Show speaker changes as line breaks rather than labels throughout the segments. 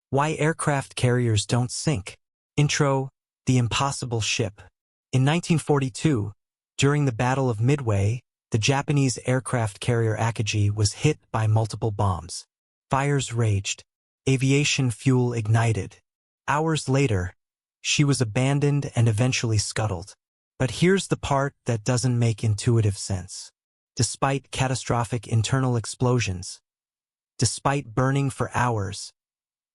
Why aircraft carriers don't sink. Intro, The Impossible Ship. In 1942, during the Battle of Midway, the Japanese aircraft carrier Akagi was hit by multiple bombs. Fires raged. Aviation fuel ignited. Hours later, she was abandoned and eventually scuttled. But here's the part that doesn't make intuitive sense. Despite catastrophic internal explosions, despite burning for hours,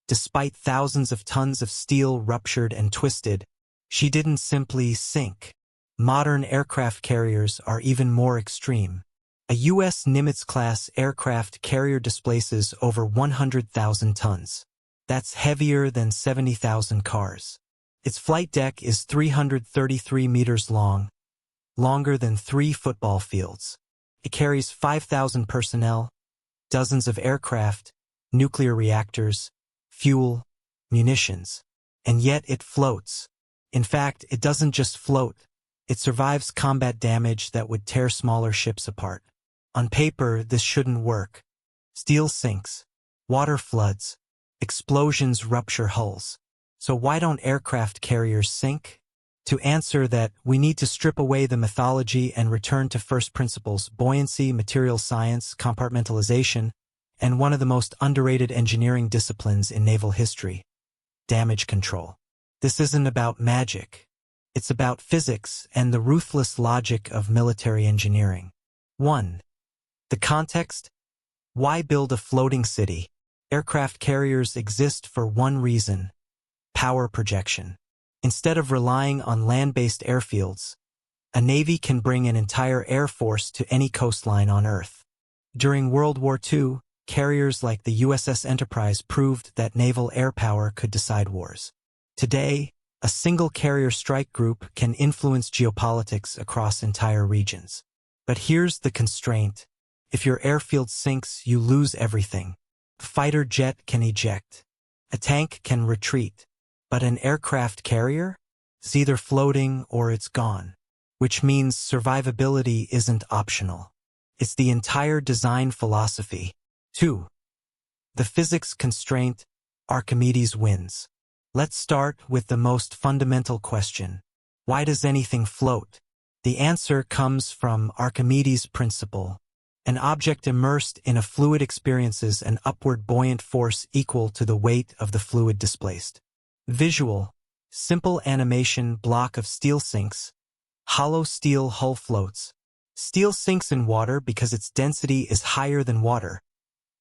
despite thousands of tons of steel ruptured and twisted, she didn't simply sink. Modern aircraft carriers are even more extreme. A U.S. Nimitz-class aircraft carrier displaces over 100,000 tons. That's heavier than 70,000 cars. Its flight deck is 333 meters long, longer than 3 football fields. It carries 5,000 personnel, dozens of aircraft, nuclear reactors, fuel, munitions. And yet it floats. In fact, it doesn't just float. It survives combat damage that would tear smaller ships apart. On paper, this shouldn't work. Steel sinks. Water floods. Explosions rupture hulls. So why don't aircraft carriers sink? To answer that, we need to strip away the mythology and return to first principles: buoyancy, material science, compartmentalization, and one of the most underrated engineering disciplines in naval history: damage control. This isn't about magic. It's about physics and the ruthless logic of military engineering. 1. The context. Why build a floating city? Aircraft carriers exist for one reason: power projection. Instead of relying on land-based airfields, a navy can bring an entire air force to any coastline on Earth. During World War II, carriers like the USS Enterprise proved that naval air power could decide wars. Today, a single carrier strike group can influence geopolitics across entire regions. But here's the constraint: if your airfield sinks, you lose everything. A fighter jet can eject. A tank can retreat. But an aircraft carrier? It's either floating or it's gone. Which means survivability isn't optional. It's the entire design philosophy. 2. The physics constraint. Archimedes wins. Let's start with the most fundamental question. Why does anything float? The answer comes from Archimedes' Principle. An object immersed in a fluid experiences an upward buoyant force equal to the weight of the fluid displaced. Visual. Simple animation: block of steel sinks. Hollow steel hull floats. Steel sinks in water because its density is higher than water,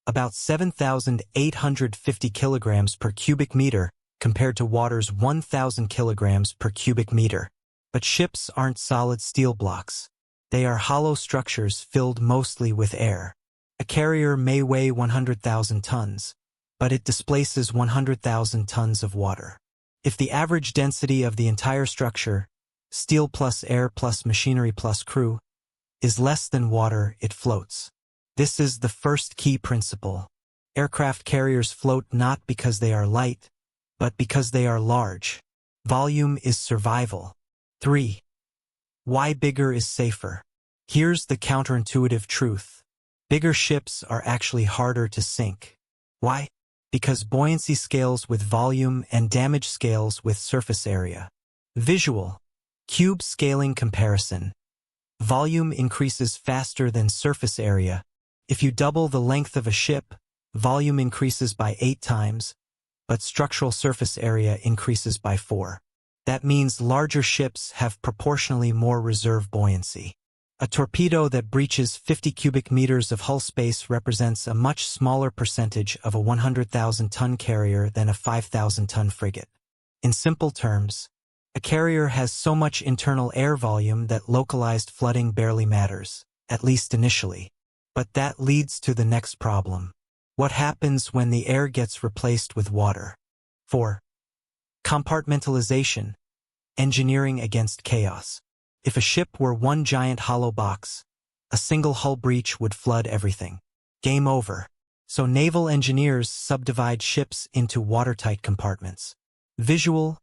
about 7,850 kilograms per cubic meter compared to water's 1,000 kilograms per cubic meter. But ships aren't solid steel blocks. They are hollow structures filled mostly with air. A carrier may weigh 100,000 tons, but it displaces 100,000 tons of water. If the average density of the entire structure, steel plus air plus machinery plus crew, is less than water, it floats. This is the first key principle. Aircraft carriers float not because they are light, but because they are large. Volume is survival. 3. Why bigger is safer? Here's the counterintuitive truth. Bigger ships are actually harder to sink. Why? Because buoyancy scales with volume and damage scales with surface area. Visual. Cube scaling comparison. Volume increases faster than surface area. If you double the length of a ship, volume increases by 8 times, but structural surface area increases by 4. That means larger ships have proportionally more reserve buoyancy. A torpedo that breaches 50 cubic meters of hull space represents a much smaller percentage of a 100,000-ton carrier than a 5,000-ton frigate. In simple terms, a carrier has so much internal air volume that localized flooding barely matters, at least initially. But that leads to the next problem. What happens when the air gets replaced with water? 4. Compartmentalization. Engineering against chaos. If a ship were one giant hollow box, a single hull breach would flood everything. Game over. So naval engineers subdivide ships into watertight compartments. Visual.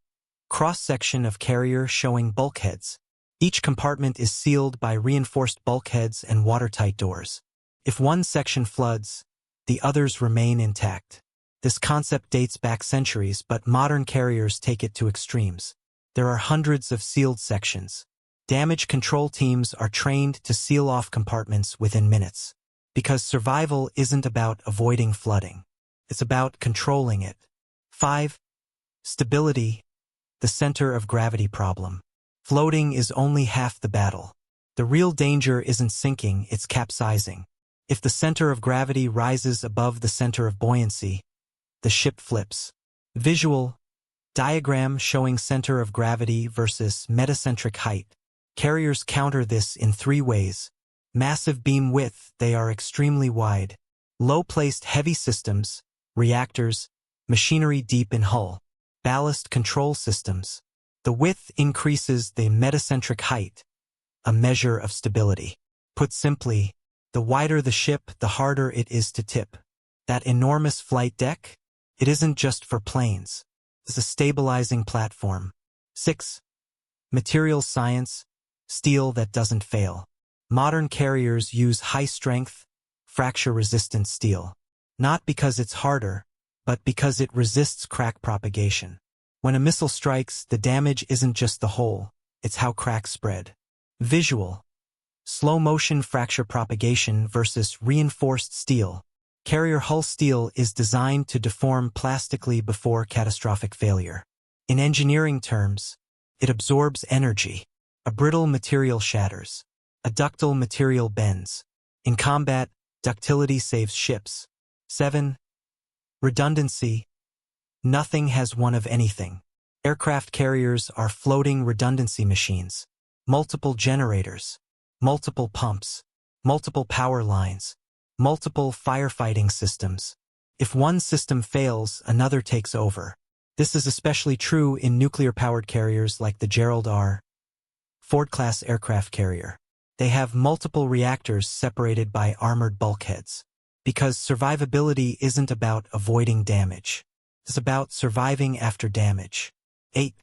Cross-section of carrier showing bulkheads. Each compartment is sealed by reinforced bulkheads and watertight doors. If one section floods, the others remain intact. This concept dates back centuries, but modern carriers take it to extremes. There are hundreds of sealed sections. Damage control teams are trained to seal off compartments within minutes. Because survival isn't about avoiding flooding. It's about controlling it. 5. Stability, the center of gravity problem. Floating is only half the battle. The real danger isn't sinking, it's capsizing. If the center of gravity rises above the center of buoyancy, the ship flips. Visual, diagram showing center of gravity versus metacentric height. Carriers counter this in 3 ways. Massive beam width, they are extremely wide. Low-placed heavy systems, reactors, machinery deep in hull. Ballast control systems. The width increases the metacentric height, a measure of stability. Put simply, the wider the ship, the harder it is to tip. That enormous flight deck? It isn't just for planes. It's a stabilizing platform. 6. Material science, steel that doesn't fail. Modern carriers use high-strength, fracture-resistant steel. Not because it's harder, but because it resists crack propagation. When a missile strikes, the damage isn't just the hole, it's how cracks spread. Visual, slow-motion fracture propagation versus reinforced steel. Carrier hull steel is designed to deform plastically before catastrophic failure. In engineering terms, it absorbs energy. A brittle material shatters. A ductile material bends. In combat, ductility saves ships. 7. Redundancy. Nothing has one of anything. Aircraft carriers are floating redundancy machines. Multiple generators. Multiple pumps. Multiple power lines. Multiple firefighting systems. If one system fails, another takes over. This is especially true in nuclear-powered carriers like the Gerald R. Ford-class aircraft carrier. They have multiple reactors separated by armored bulkheads. Because survivability isn't about avoiding damage. It's about surviving after damage. 8.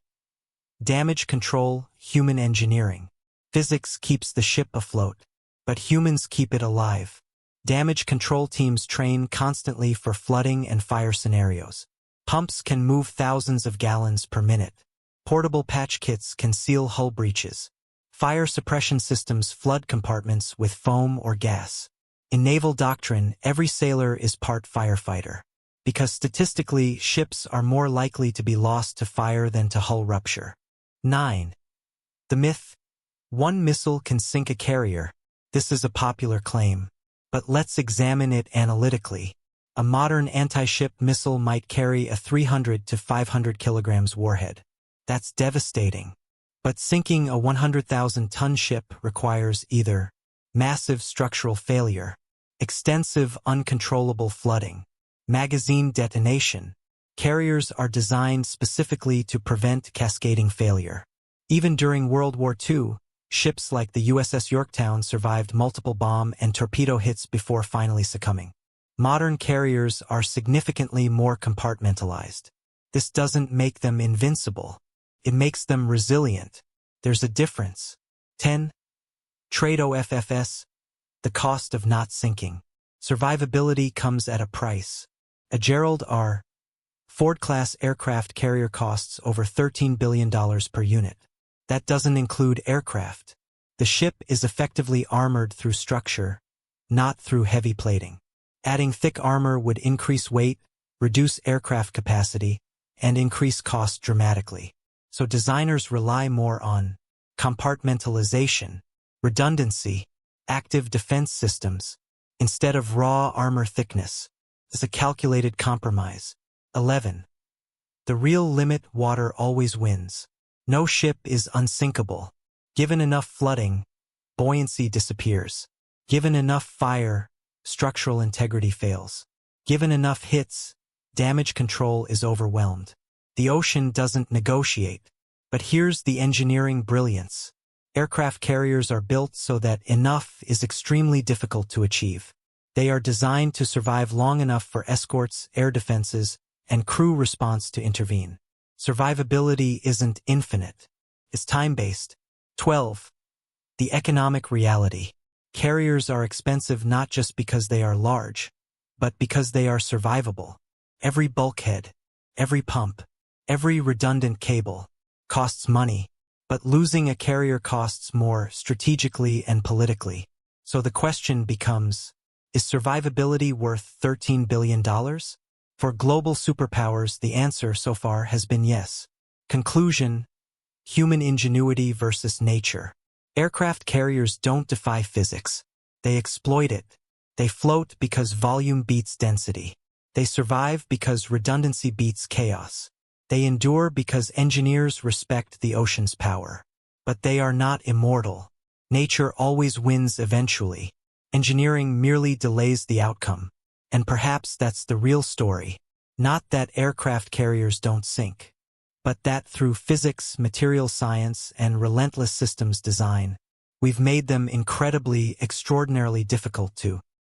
Damage control, human engineering. Physics keeps the ship afloat, but humans keep it alive. Damage control teams train constantly for flooding and fire scenarios. Pumps can move thousands of gallons per minute. Portable patch kits can seal hull breaches. Fire suppression systems flood compartments with foam or gas. In naval doctrine, every sailor is part firefighter. Because statistically, ships are more likely to be lost to fire than to hull rupture. 9. The myth. One missile can sink a carrier. This is a popular claim. But let's examine it analytically. A modern anti-ship missile might carry a 300 to 500 kilograms warhead. That's devastating. But sinking a 100,000-ton ship requires either massive structural failure, extensive uncontrollable flooding, magazine detonation. Carriers are designed specifically to prevent cascading failure. Even during World War II, ships like the USS Yorktown survived multiple bomb and torpedo hits before finally succumbing. Modern carriers are significantly more compartmentalized. This doesn't make them invincible. It makes them resilient. There's a difference. 10. Trade OFFS, the cost of not sinking. Survivability comes at a price. A Gerald R. Ford-class aircraft carrier costs over $13 billion per unit. That doesn't include aircraft. The ship is effectively armored through structure, not through heavy plating. Adding thick armor would increase weight, reduce aircraft capacity, and increase cost dramatically. So designers rely more on compartmentalization, redundancy, active defense systems, instead of raw armor thickness. It's a calculated compromise. 11. The real limit, water always wins. No ship is unsinkable. Given enough flooding, buoyancy disappears. Given enough fire, structural integrity fails. Given enough hits, damage control is overwhelmed. The ocean doesn't negotiate. But here's the engineering brilliance. Aircraft carriers are built so that enough is extremely difficult to achieve. They are designed to survive long enough for escorts, air defenses, and crew response to intervene. Survivability isn't infinite. It's time-based. 12. The economic reality. Carriers are expensive not just because they are large, but because they are survivable. Every bulkhead, every pump, every redundant cable costs money, but losing a carrier costs more strategically and politically. So the question becomes, is survivability worth $13 billion? For global superpowers, the answer so far has been yes. Conclusion: human ingenuity versus nature. Aircraft carriers don't defy physics. They exploit it. They float because volume beats density. They survive because redundancy beats chaos. They endure because engineers respect the ocean's power. But they are not immortal. Nature always wins eventually. Engineering merely delays the outcome. And perhaps that's the real story. Not that aircraft carriers don't sink, but that through physics, material science, and relentless systems design, we've made them incredibly, extraordinarily difficult to